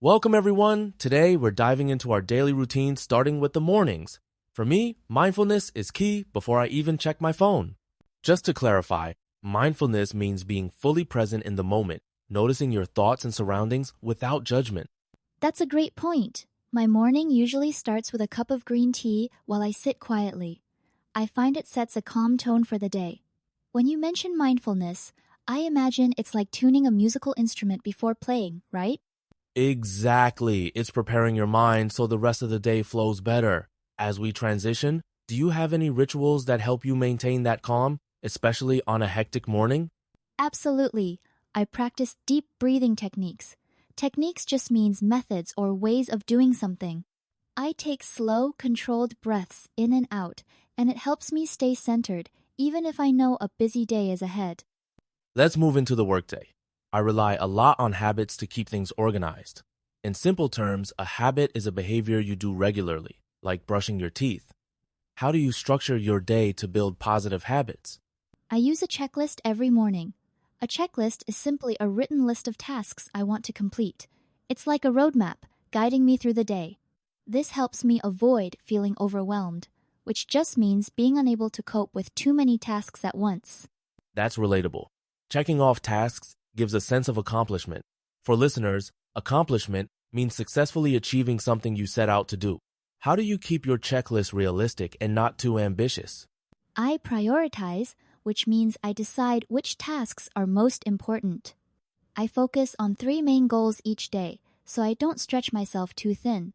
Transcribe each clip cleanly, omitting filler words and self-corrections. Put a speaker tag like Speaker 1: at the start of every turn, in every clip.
Speaker 1: Welcome, everyone. Today, we're diving into our daily routine, starting with the mornings. For me, mindfulness is key before I even check my phone. Just to clarify, mindfulness means being fully present in the moment, noticing your thoughts and surroundings without judgment.
Speaker 2: That's a great point. My morning usually starts with a cup of green tea while I sit quietly. I find it sets a calm tone for the day. When you mention mindfulness, I imagine it's like tuning a musical instrument before playing, right?
Speaker 1: Exactly. It's preparing your mind so the rest of the day flows better. As we transition, do you have any rituals that help you maintain that calm, especially on a hectic morning?
Speaker 2: Absolutely. I practice deep breathing techniques. Techniques just means methods or ways of doing something. I take slow, controlled breaths in and out, and it helps me stay centered, even if I know a busy day is ahead.
Speaker 1: Let's move into the workday. I rely a lot on habits to keep things organized. In simple terms, a habit is a behavior you do regularly, like brushing your teeth. How do you structure your day to build positive habits?
Speaker 2: I use a checklist every morning. A checklist is simply a written list of tasks I want to complete. It's like a roadmap, guiding me through the day. This helps me avoid feeling overwhelmed, which just means being unable to cope with too many tasks at once.
Speaker 1: That's relatable. Checking off tasks gives a sense of accomplishment. For listeners, accomplishment means successfully achieving something you set out to do. How do you keep your checklist realistic and not too ambitious?
Speaker 2: I prioritize, which means I decide which tasks are most important. I focus on 3 main goals each day, so I don't stretch myself too thin.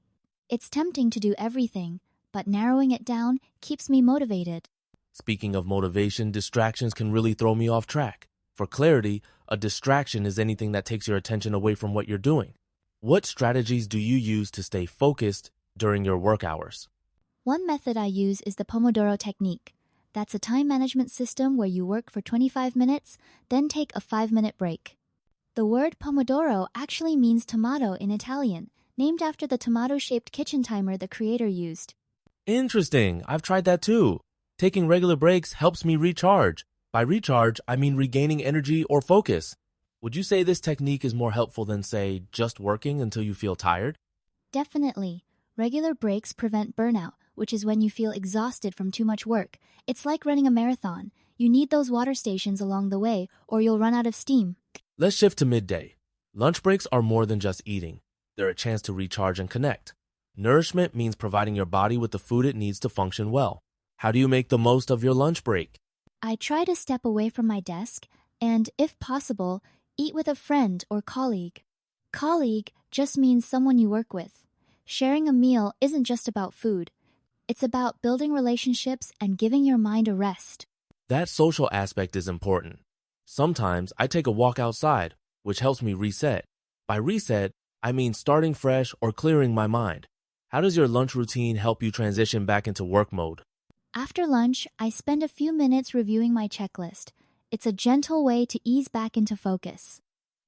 Speaker 2: It's tempting to do everything, but narrowing it down keeps me motivated.
Speaker 1: Speaking of motivation, distractions can really throw me off track. For clarity, a distraction is anything that takes your attention away from what you're doing. What strategies do you use to stay focused during your work hours?
Speaker 2: One method I use is the Pomodoro technique. That's a time management system where you work for 25 minutes, then take a 5-minute break. The word Pomodoro actually means tomato in Italian, named after the tomato-shaped kitchen timer the creator used.
Speaker 1: Interesting. I've tried that too. Taking regular breaks helps me recharge. By recharge, I mean regaining energy or focus. Would you say this technique is more helpful than, say, just working until you feel tired?
Speaker 2: Definitely. Regular breaks prevent burnout, which is when you feel exhausted from too much work. It's like running a marathon. You need those water stations along the way, or you'll run out of steam.
Speaker 1: Let's shift to midday. Lunch breaks are more than just eating. They're a chance to recharge and connect. Nourishment means providing your body with the food it needs to function well. How do you make the most of your lunch break?
Speaker 2: I try to step away from my desk and, if possible, eat with a friend or colleague. Colleague just means someone you work with. Sharing a meal isn't just about food. It's about building relationships and giving your mind a rest.
Speaker 1: That social aspect is important. Sometimes I take a walk outside, which helps me reset. By reset, I mean starting fresh or clearing my mind. How does your lunch routine help you transition back into work mode?
Speaker 2: After lunch, I spend a few minutes reviewing my checklist. It's a gentle way to ease back into focus.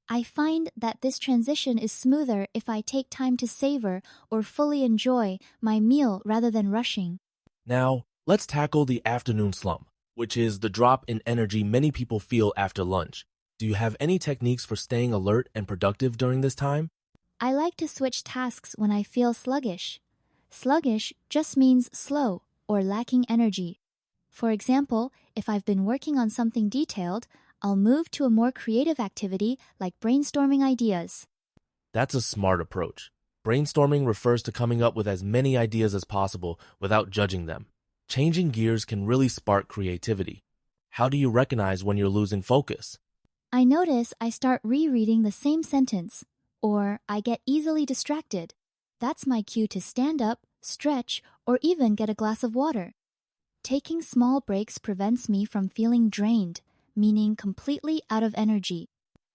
Speaker 2: I find that this transition is smoother if I take time to savor or fully enjoy my meal rather than rushing.
Speaker 1: Now, let's tackle the afternoon slump, which is the drop in energy many people feel after lunch. Do you have any techniques for staying alert and productive during this time?
Speaker 2: I like to switch tasks when I feel sluggish. Sluggish just means slow or lacking energy. For example, if I've been working on something detailed, I'll move to a more creative activity like brainstorming ideas.
Speaker 1: That's a smart approach. Brainstorming refers to coming up with as many ideas as possible without judging them. Changing gears can really spark creativity. How do you recognize when you're losing focus?
Speaker 2: I notice I start rereading the same sentence, or I get easily distracted. That's my cue to stand up, stretch, or even get a glass of water. Taking small breaks prevents me from feeling drained, meaning completely out of energy.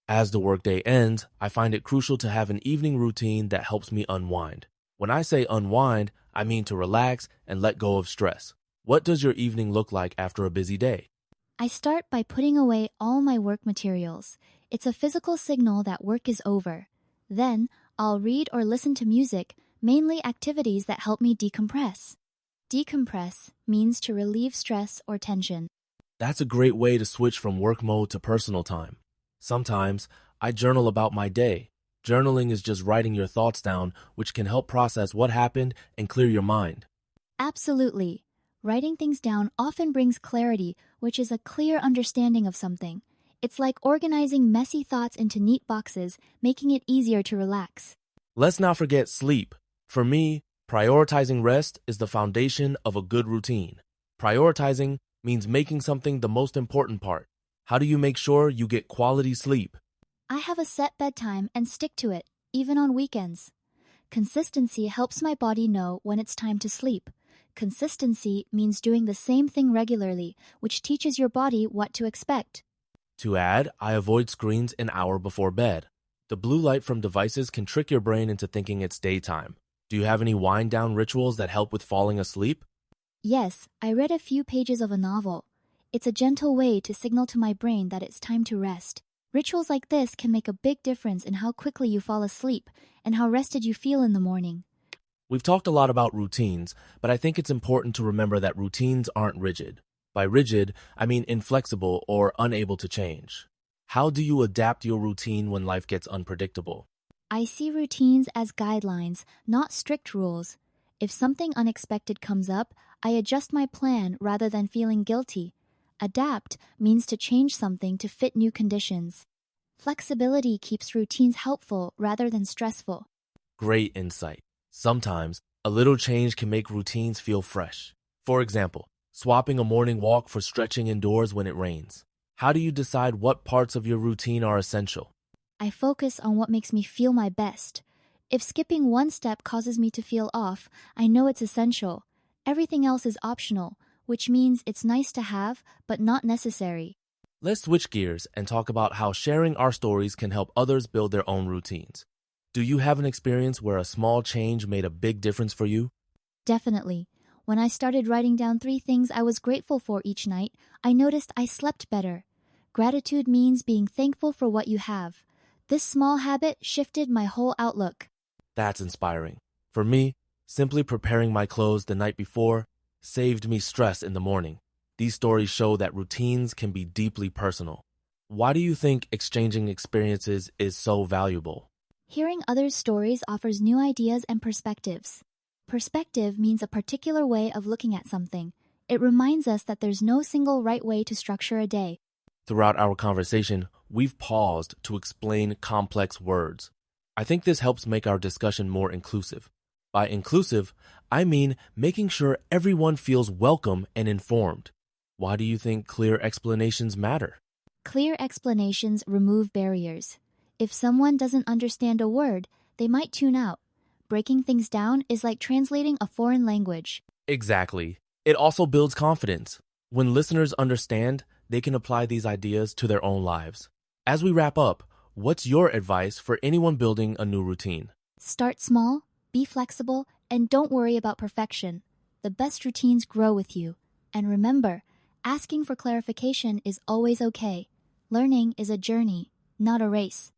Speaker 1: As the workday ends, I find it crucial to have an evening routine that helps me unwind. When I say unwind, I mean to relax and let go of stress. What does your evening look like after a busy day?
Speaker 2: I start by putting away all my work materials. It's a physical signal that work is over. Then, I'll read or listen to music, mainly activities that help me decompress. Decompress means to relieve stress or tension.
Speaker 1: That's a great way to switch from work mode to personal time. Sometimes I journal about my day. Journaling is just writing your thoughts down, which can help process what happened and clear your mind.
Speaker 2: Absolutely. Writing things down often brings clarity, which is a clear understanding of something. It's like organizing messy thoughts into neat boxes, making it easier to relax.
Speaker 1: Let's not forget sleep. For me, prioritizing rest is the foundation of a good routine. Prioritizing means making something the most important part. How do you make sure you get quality sleep?
Speaker 2: I have a set bedtime and stick to it, even on weekends. Consistency helps my body know when it's time to sleep. Consistency means doing the same thing regularly, which teaches your body what to expect.
Speaker 1: To add, I avoid screens an hour before bed. The blue light from devices can trick your brain into thinking it's daytime. Do you have any wind down rituals that help with falling asleep?
Speaker 2: Yes, I read a few pages of a novel. It's a gentle way to signal to my brain that it's time to rest. Rituals like this can make a big difference in how quickly you fall asleep and how rested you feel in the morning.
Speaker 1: We've talked a lot about routines, but I think it's important to remember that routines aren't rigid. By rigid, I mean inflexible or unable to change. How do you adapt your routine when life gets unpredictable?
Speaker 2: I see routines as guidelines, not strict rules. If something unexpected comes up, I adjust my plan rather than feeling guilty. Adapt means to change something to fit new conditions. Flexibility keeps routines helpful rather than stressful.
Speaker 1: Great insight. Sometimes, a little change can make routines feel fresh. For example, swapping a morning walk for stretching indoors when it rains. How do you decide what parts of your routine are essential?
Speaker 2: I focus on what makes me feel my best. If skipping one step causes me to feel off, I know it's essential. Everything else is optional, which means it's nice to have, but not necessary.
Speaker 1: Let's switch gears and talk about how sharing our stories can help others build their own routines. Do you have an experience where a small change made a big difference for you?
Speaker 2: Definitely. When I started writing down 3 things I was grateful for each night, I noticed I slept better. Gratitude means being thankful for what you have. This small habit shifted my whole outlook.
Speaker 1: That's inspiring. For me, simply preparing my clothes the night before saved me stress in the morning. These stories show that routines can be deeply personal. Why do you think exchanging experiences is so valuable?
Speaker 2: Hearing others' stories offers new ideas and perspectives. Perspective means a particular way of looking at something. It reminds us that there's no single right way to structure a day.
Speaker 1: Throughout our conversation, we've paused to explain complex words. I think this helps make our discussion more inclusive. By inclusive, I mean making sure everyone feels welcome and informed. Why do you think clear explanations matter?
Speaker 2: Clear explanations remove barriers. If someone doesn't understand a word, they might tune out. Breaking things down is like translating a foreign language.
Speaker 1: Exactly. It also builds confidence. When listeners understand, they can apply these ideas to their own lives. As we wrap up, what's your advice for anyone building a new routine?
Speaker 2: Start small, be flexible, and don't worry about perfection. The best routines grow with you. And remember, asking for clarification is always okay. Learning is a journey, not a race.